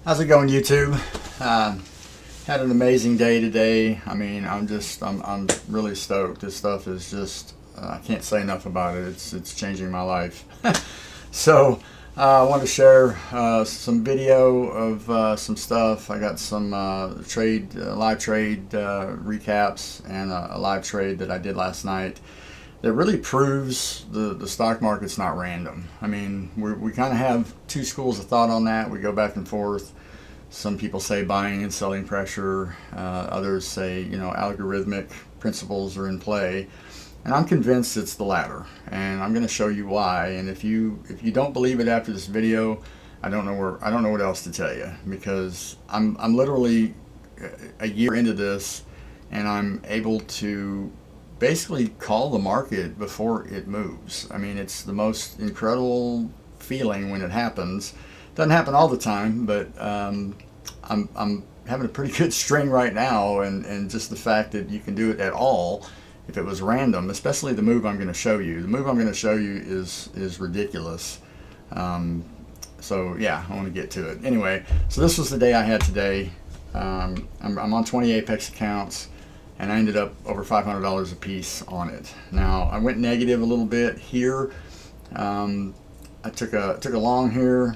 How's it going, YouTube? Had an amazing day today. I mean, I'm really stoked. This stuff is just, I can't say enough about it. It's changing my life. So I want to share some video of some stuff. I got some live trade recaps and a live trade that I did last night that really proves the stock market's not random. I mean, we kind of have two schools of thought on that. We go back and forth. Some people say buying and selling pressure. Others say, algorithmic principles are in play. And I'm convinced it's the latter. And I'm going to show you why. And if you don't believe it after this video, I don't know what else to tell you, because I'm literally a year into this, and I'm able to basically call the market before it moves. I mean, it's the most incredible feeling when it happens. Doesn't happen all the time, but I'm having a pretty good string right now, and just the fact that you can do it at all if it was random, especially the move I'm going to show you. The move I'm going to show you is ridiculous. So yeah, I want to get to it. Anyway, so this was the day I had today. I'm on 20 Apex accounts, and I ended up over $500 a piece on it. Now I went negative a little bit here. I took a long here,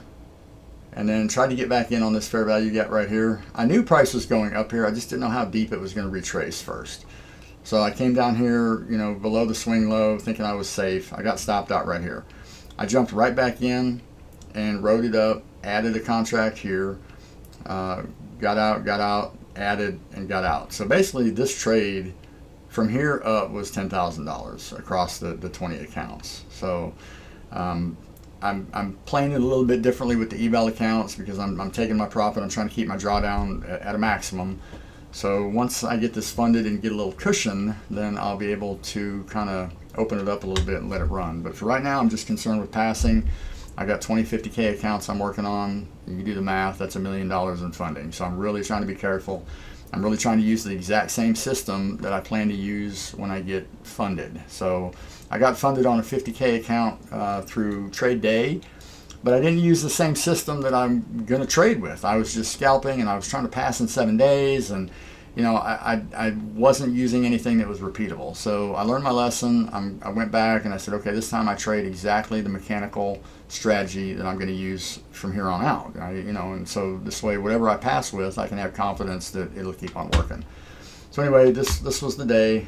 and then tried to get back in on this fair value gap right here. I knew price was going up here. I just didn't know how deep it was going to retrace first. So I came down here, below the swing low, thinking I was safe. I got stopped out right here. I jumped right back in and rode it up, added a contract here, got out, added, and got out. So basically this trade from here up was $10,000 across the 20 accounts. So I'm playing it a little bit differently with the eval accounts, because I'm taking my profit. I'm trying to keep my drawdown at a maximum. So once I get this funded and get a little cushion, then I'll be able to kind of open it up a little bit and let it run. But for right now, I'm just concerned with passing. I got 20, 50K accounts I'm working on. You can do the math, that's $1 million in funding. So I'm really trying to be careful. I'm really trying to use the exact same system that I plan to use when I get funded. So I got funded on a 50K account through Trade Day, but I didn't use the same system that I'm going to trade with. I was just scalping, and I was trying to pass in 7 days, and I wasn't using anything that was repeatable. So I learned my lesson. I went back and I said, okay, this time I trade exactly the mechanical strategy that I'm going to use from here on out. And so this way, whatever I pass with, I can have confidence that it'll keep on working. So anyway, this was the day,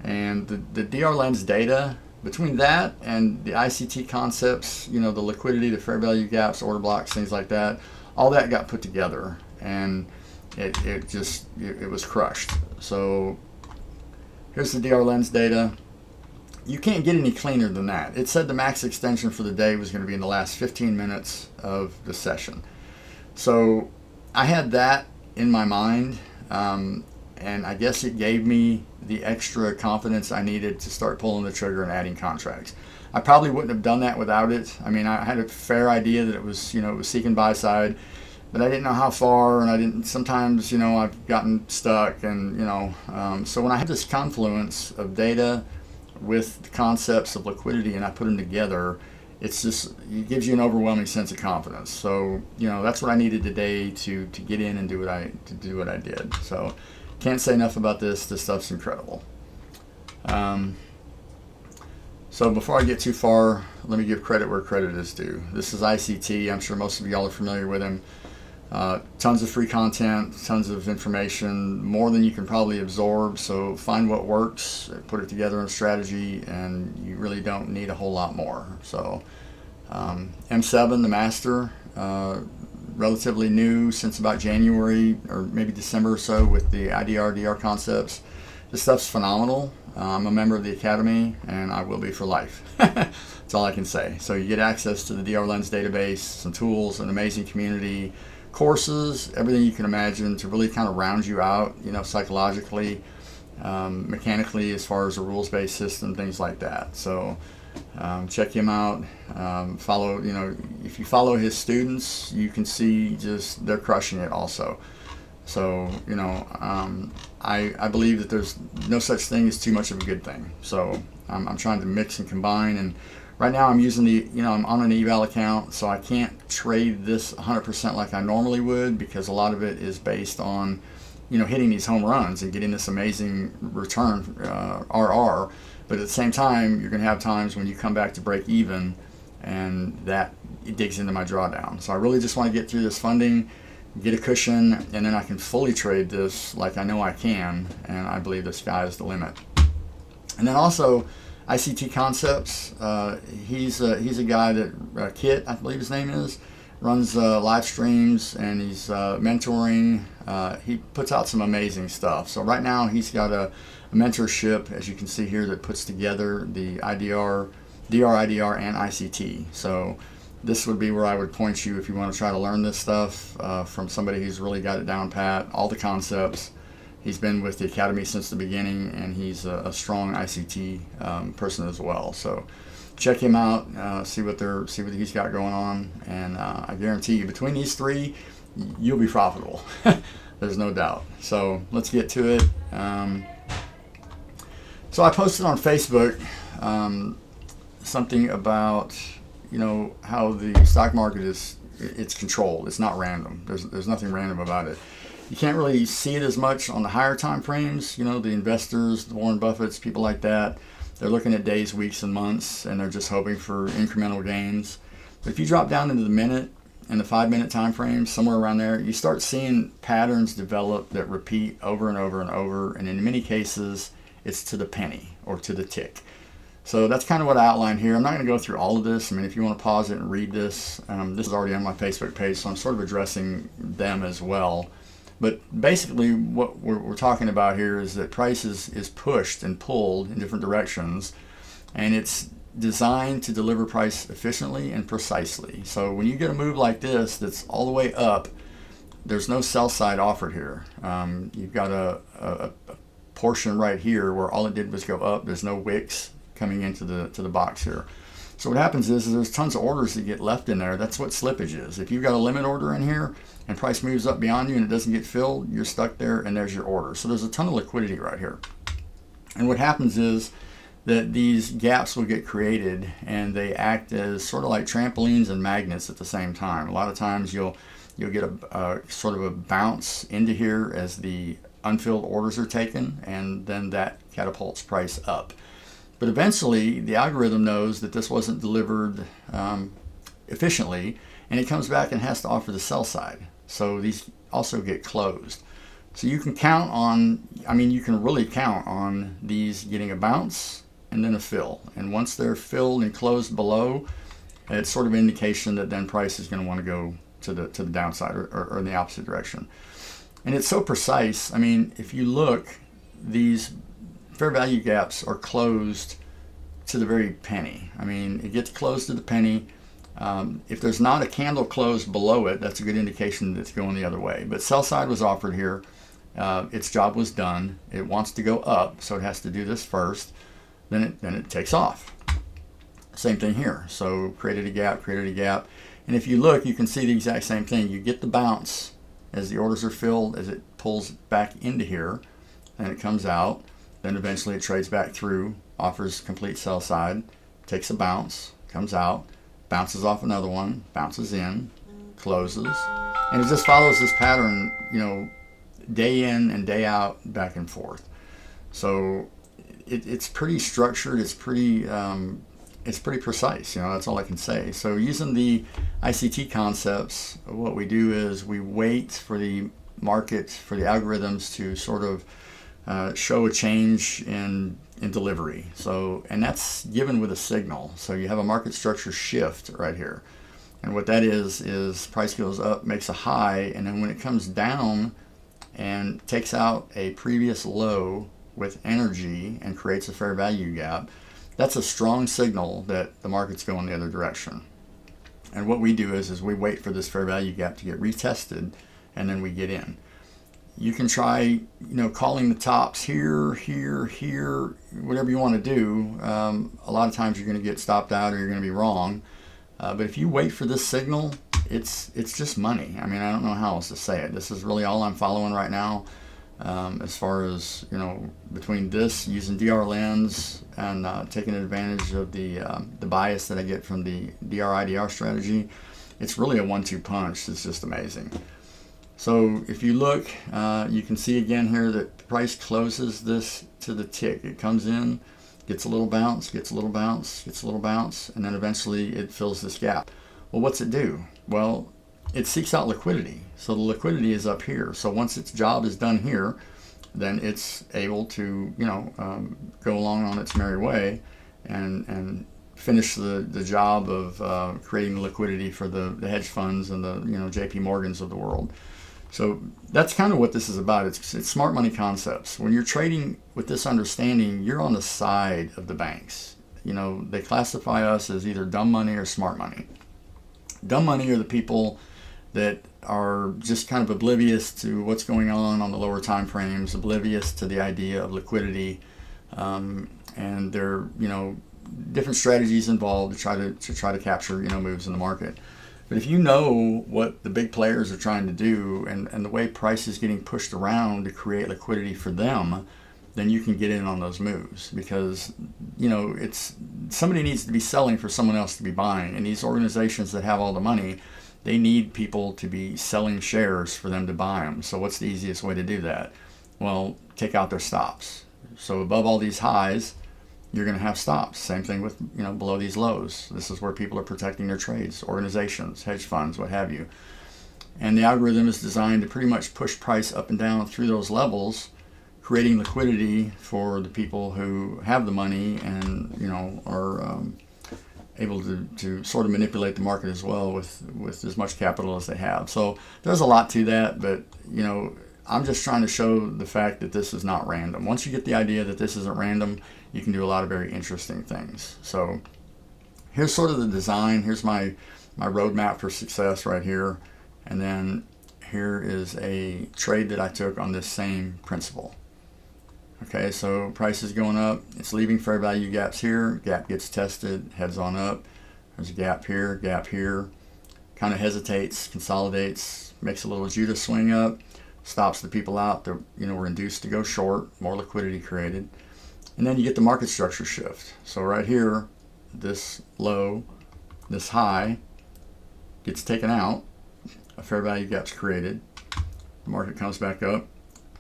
and the DR lens data, between that and the ICT concepts, the liquidity, the fair value gaps, order blocks, things like that, all that got put together, and it was crushed. So here's the DR lens data. You can't get any cleaner than that. It said the max extension for the day was going to be in the last 15 minutes of the session. So I had that in my mind, and I guess it gave me the extra confidence I needed to start pulling the trigger and adding contracts. I probably wouldn't have done that without it. I mean, I had a fair idea that it was, it was seeking buy side, but I didn't know how far, and sometimes, I've gotten stuck, and, so when I had this confluence of data with the concepts of liquidity and I put them together, it gives you an overwhelming sense of confidence. So, that's what I needed today to get in and do what I did. So can't say enough about this. This stuff's incredible. So before I get too far, let me give credit where credit is due. This is ICT. I'm sure most of y'all are familiar with him. Tons of free content, tons of information, more than you can probably absorb. So find what works, put it together in a strategy, and you really don't need a whole lot more. So M7, the master, relatively new since about January or maybe December or so with the IDR, DR concepts. This stuff's phenomenal. I'm a member of the Academy, and I will be for life. That's all I can say. So you get access to the DR Lens database, some tools, an amazing community, courses, everything you can imagine to really kind of round you out, psychologically, mechanically, as far as a rules-based system, things like that. So check him out. Follow, if you follow his students, you can see just they're crushing it also. So, I believe that there's no such thing as too much of a good thing. So I'm trying to mix and combine and Right now I'm using I'm on an eval account, so I can't trade this 100% like I normally would, because a lot of it is based on, hitting these home runs and getting this amazing return, RR. But at the same time, you're going to have times when you come back to break even, and that it digs into my drawdown. So I really just want to get through this funding, get a cushion, and then I can fully trade this like I know I can, and I believe the sky is the limit. And then also ICT Concepts. He's a guy that Kit, I believe his name is, runs live streams, and he's mentoring. He puts out some amazing stuff. So right now he's got a mentorship, as you can see here, that puts together the IDR, DRIDR, and ICT. So this would be where I would point you if you want to try to learn this stuff from somebody who's really got it down pat, all the concepts. He's been with the Academy since the beginning, and he's a strong ICT person as well. So check him out, see what he's got going on, and I guarantee you, between these three, you'll be profitable. There's no doubt. So let's get to it. So I posted on Facebook something about how the stock market it's controlled. It's not random. There's nothing random about it. You can't really see it as much on the higher time frames. The investors, the Warren Buffetts, people like that, they're looking at days, weeks, and months, and they're just hoping for incremental gains. But if you drop down into the minute and the 5-minute time frames, somewhere around there, you start seeing patterns develop that repeat over and over and over, and in many cases, it's to the penny or to the tick. So that's kind of what I outlined here. I'm not going to go through all of this. I mean, if you want to pause it and read this, this is already on my Facebook page, so I'm sort of addressing them as well. But basically what we're talking about here is that price is pushed and pulled in different directions, and it's designed to deliver price efficiently and precisely. So when you get a move like this that's all the way up, there's no sell side offered here. You've got a portion right here where all it did was go up. There's no wicks coming into the box here. So what happens is there's tons of orders that get left in there. That's what slippage is. If you've got a limit order in here and price moves up beyond you and it doesn't get filled, you're stuck there, and there's your order. So there's a ton of liquidity right here. And what happens is that these gaps will get created, and they act as sort of like trampolines and magnets at the same time. A lot of times you'll get a sort of a bounce into here as the unfilled orders are taken, and then that catapults price up. But eventually, the algorithm knows that this wasn't delivered efficiently, and it comes back and has to offer the sell side. So these also get closed. So you can count on, you can really count on these getting a bounce and then a fill. And once they're filled and closed below, it's sort of an indication that then price is going to want to go to the downside or in the opposite direction. And it's so precise. If you look, these fair value gaps are closed to the very penny. It gets closed to the penny. If there's not a candle closed below it, that's a good indication that it's going the other way. But sell side was offered here. Its job was done. It wants to go up, so it has to do this first. Then it takes off. Same thing here. So created a gap. And if you look, you can see the exact same thing. You get the bounce as the orders are filled, as it pulls back into here, and it comes out. Then eventually it trades back through, offers complete sell side, takes a bounce, comes out, bounces off another one, bounces in, closes, and it just follows this pattern, day in and day out, back and forth. So it's pretty structured. It's pretty precise. That's all I can say. So using the ICT concepts, what we do is we wait for the market, for the algorithms to sort of show a change in delivery. So, and that's given with a signal. So you have a market structure shift right here. And what that is price goes up, makes a high, and then when it comes down and takes out a previous low with energy and creates a fair value gap, that's a strong signal that the market's going the other direction. And what we do is we wait for this fair value gap to get retested, and then we get in. You can try, calling the tops here, whatever you want to do. A lot of times you're going to get stopped out, or you're going to be wrong. But if you wait for this signal, it's just money. I don't know how else to say it. This is really all I'm following right now. as far as, between this, using DR lens and taking advantage of the bias that I get from the IDR strategy. It's really a 1-2 punch. It's just amazing. So if you look, you can see again here that the price closes this to the tick. It comes in, gets a little bounce, gets a little bounce, gets a little bounce, and then eventually it fills this gap. Well, what's it do? Well, it seeks out liquidity. So the liquidity is up here. So once its job is done here, then it's able to, go along on its merry way and finish the job of creating the liquidity for the hedge funds and the JP Morgans of the world. So that's kind of what this is about. It's smart money concepts. When you're trading with this understanding, you're on the side of the banks. They classify us as either dumb money or smart money. Dumb money are the people that are just kind of oblivious to what's going on the lower time frames, oblivious to the idea of liquidity, and there are different strategies involved to try to capture moves in the market. But if you know what the big players are trying to do and the way price is getting pushed around to create liquidity for them, then you can get in on those moves, because it's somebody needs to be selling for someone else to be buying, and these organizations that have all the money, they need people to be selling shares for them to buy them. So what's the easiest way to do that? Well, take out their stops. So above all these highs, you're going to have stops. Same thing with below these lows. This is where people are protecting their trades, organizations, hedge funds, what have you. And the algorithm is designed to pretty much push price up and down through those levels, creating liquidity for the people who have the money and are able to sort of manipulate the market as well with as much capital as they have. So there's a lot to that, but I'm just trying to show the fact that this is not random. Once you get the idea that this isn't random, you can do a lot of very interesting things. So here's sort of the design. Here's my roadmap for success right here. And then here is a trade that I took on this same principle. Okay, so price is going up. It's leaving fair value gaps here. Gap gets tested, heads on up. There's a gap here, kind of hesitates, consolidates, makes a little Judah swing up, stops the people out that were induced to go short, more liquidity created. And then you get the market structure shift. So right here, this low, this high gets taken out, a fair value gap's created, the market comes back up,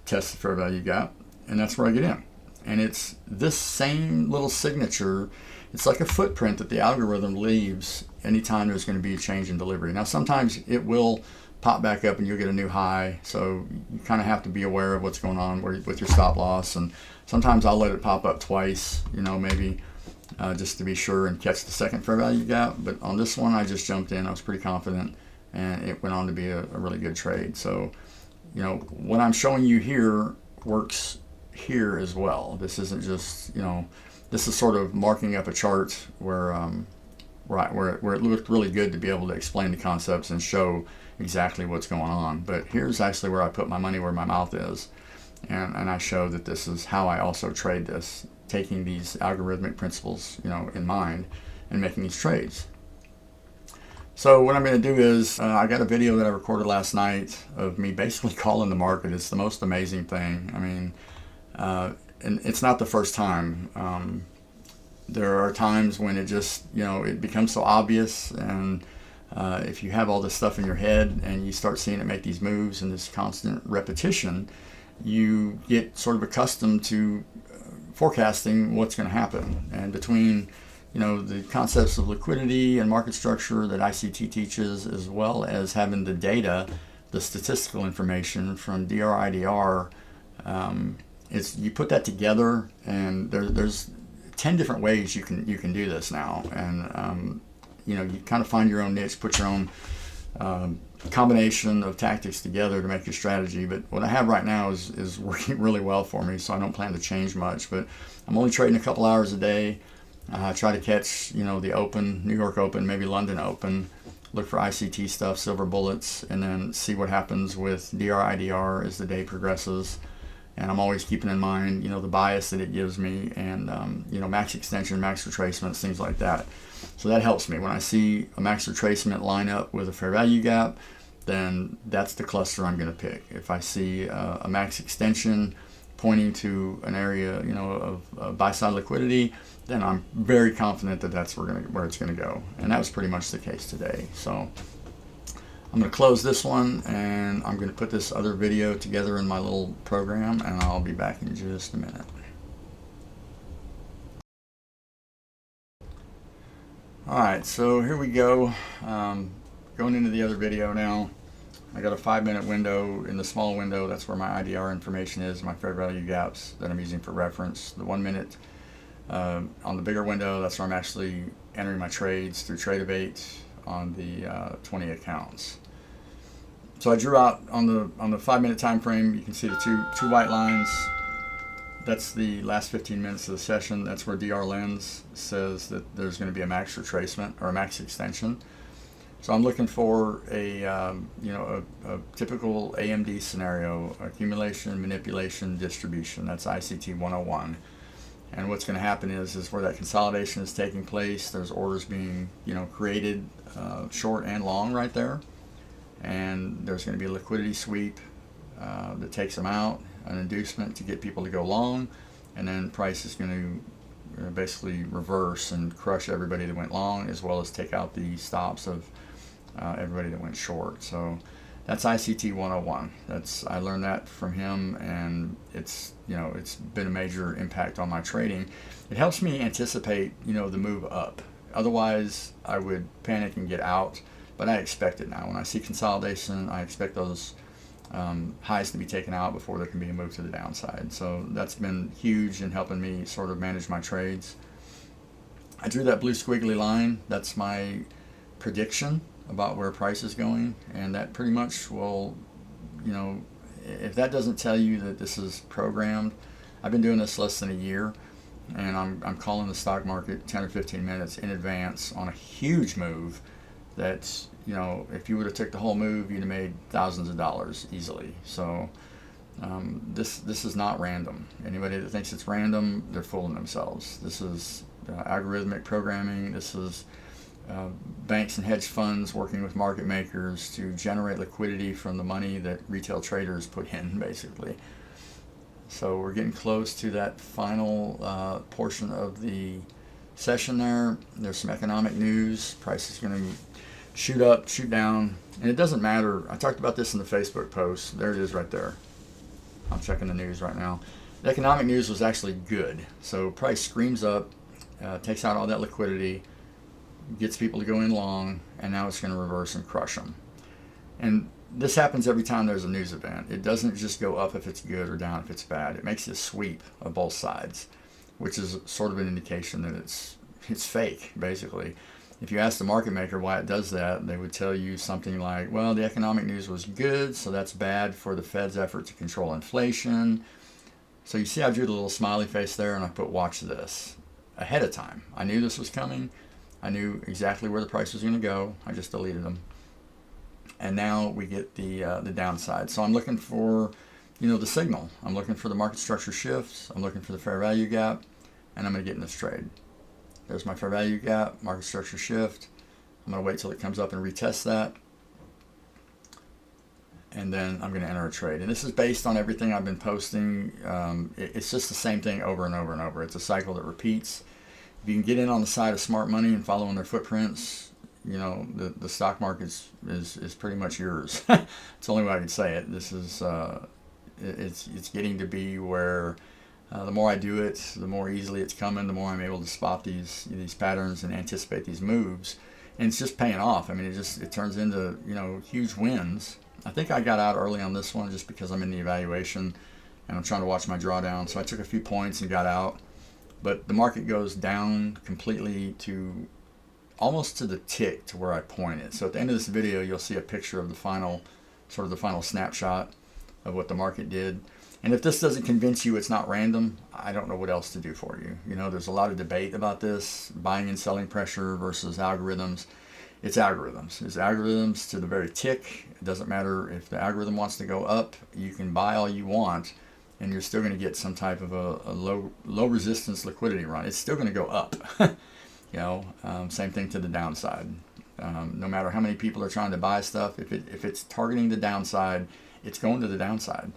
tests the fair value gap, and that's where I get in. And it's this same little signature. It's like a footprint that the algorithm leaves anytime there's going to be a change in delivery. Now sometimes it will pop back up and you'll get a new high, so you kind of have to be aware of what's going on with your stop loss. And sometimes I'll let it pop up twice, maybe just to be sure and catch the second fair value gap. But on this one, I just jumped in. I was pretty confident, and it went on to be a really good trade. So what I'm showing you here works here as well. This isn't just this is sort of marking up a chart where it looked really good to be able to explain the concepts and show exactly what's going on. But here's actually where I put my money where my mouth is, and I show that this is how I also trade this, taking these algorithmic principles in mind and making these trades. So what I'm going to do is I got a video that I recorded last night of me basically calling the market. It's the most amazing thing. I mean, and it's not the first time. There are times when it just it becomes so obvious, and if you have all this stuff in your head and you start seeing it make these moves and this constant repetition, you get sort of accustomed to forecasting what's going to happen. And between the concepts of liquidity and market structure that ICT teaches, as well as having the data, the statistical information from DRIDR, you put that together, and there's 10 different ways you can do this now. And you kind of find your own niche, put your own combination of tactics together to make your strategy. But what I have right now is working really well for me, so I don't plan to change much. But I'm only trading a couple hours a day. Try to catch the Open, New York Open, maybe London Open. Look for ICT stuff, silver bullets, and then see what happens with DRIDR as the day progresses. And I'm always keeping in mind the bias that it gives me, and max extension, max retracements, things like that. So that helps me when I see a max retracement line up with a fair value gap. then that's the cluster I'm going to pick. If I see a max extension pointing to an area, of buy-side liquidity, then I'm very confident that that's where it's going to go. And that was pretty much the case today. So I'm going to close this one, and I'm going to put this other video together in my little program, and I'll be back in just a minute. Alright, so here we go. Going into the other video now. I got a 5-minute window. In the small window, that's where my IDR information is, my fair value gaps that I'm using for reference. The 1 minute on the bigger window, that's where I'm actually entering my trades through Trade ICT on the 20 accounts. So I drew out on the 5-minute time frame. You can see the two white lines. That's the last 15 minutes of the session. That's where DR Lens says that there's going to be a max retracement or a max extension. So I'm looking for a typical AMD scenario: accumulation, manipulation, distribution. That's ICT 101. And what's going to happen is where that consolidation is taking place, there's orders being created, short and long right there, and there's going to be a liquidity sweep that takes them out, an inducement to get people to go long, and then price is going to basically reverse and crush everybody that went long, as well as take out the stops of everybody that went short. So that's ICT 101. I learned that from him, and it's been a major impact on my trading. It helps me anticipate the move up. Otherwise I would panic and get out, but I expect it now. When I see consolidation, I expect those highs to be taken out before there can be a move to the downside. So that's been huge in helping me sort of manage my trades. I drew that blue squiggly line. That's my prediction about where price is going, and that pretty much will, if that doesn't tell you that this is programmed. I've been doing this less than a year, and I'm calling the stock market 10 or 15 minutes in advance on a huge move that's, if you would have took the whole move, you'd have made thousands of dollars easily. So this is not random. Anybody that thinks it's random, they're fooling themselves. This is algorithmic programming. This is banks and hedge funds working with market makers to generate liquidity from the money that retail traders put in, basically. So we're getting close to that final portion of the session there. There's some economic news. Price is going to shoot up, shoot down, and it doesn't matter. I talked about this in the Facebook post. There it is right there. I'm checking the news right now. The economic news was actually good. So price screams up, takes out all that liquidity, gets people to go in long, and now it's going to reverse and crush them. And this happens every time there's a news event. It doesn't just go up if it's good or down if it's bad. It makes a sweep of both sides, which is sort of an indication that it's fake, basically. If you ask the market maker why it does that, they would tell you something like, well, the economic news was good, so that's bad for the Fed's effort to control inflation. So you see I drew the little smiley face there, and I put watch this ahead of time. I knew this was coming. I knew exactly where the price was going to go. I just deleted them. And now we get the downside. So I'm looking for, the signal. I'm looking for the market structure shifts. I'm looking for the fair value gap, and I'm going to get in this trade. There's my fair value gap, market structure shift. I'm going to wait till it comes up and retest that. And then I'm going to enter a trade. And this is based on everything I've been posting. It's just the same thing over and over and over. It's a cycle that repeats. If you can get in on the side of smart money and following their footprints, the stock market is pretty much yours. It's the only way I could say it. This is it's getting to be where the more I do it, the more easily it's coming. The more I'm able to spot these patterns and anticipate these moves, and it's just paying off. I mean, it turns into huge wins. I think I got out early on this one just because I'm in the evaluation and I'm trying to watch my drawdown. So I took a few points and got out. But the market goes down completely to almost to the tick to where I pointed. So at the end of this video, you'll see a picture of the final snapshot of what the market did. And if this doesn't convince you it's not random, I don't know what else to do for you. There's a lot of debate about this, buying and selling pressure versus algorithms. It's algorithms. It's algorithms to the very tick. It doesn't matter if the algorithm wants to go up. You can buy all you want, and you're still going to get some type of a low resistance liquidity run. It's still going to go up. Same thing to the downside. No matter how many people are trying to buy stuff, if it's targeting the downside, it's going to the downside.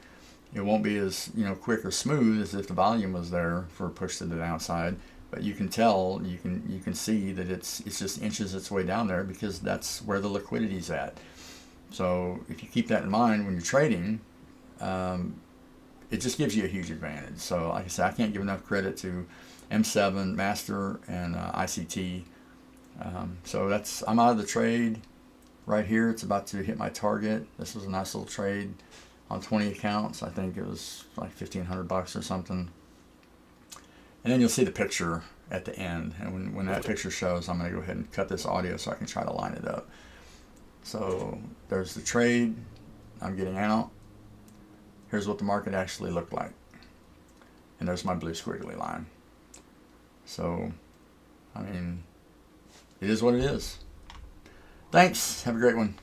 It won't be as quick or smooth as if the volume was there for a push to the downside, but you can tell, you can see that it's just inches its way down there because that's where the liquidity's at. So if you keep that in mind when you're trading, it just gives you a huge advantage. So like I said, I can't give enough credit to M7, Master, and ICT. So I'm out of the trade right here. It's about to hit my target. This was a nice little trade on 20 accounts. I think it was like $1,500 or something. And then you'll see the picture at the end. And when that picture shows, I'm going to go ahead and cut this audio so I can try to line it up. So there's the trade. I'm getting out. Here's what the market actually looked like. And there's my blue squiggly line. So, I mean, it is what it is. Thanks. Have a great one.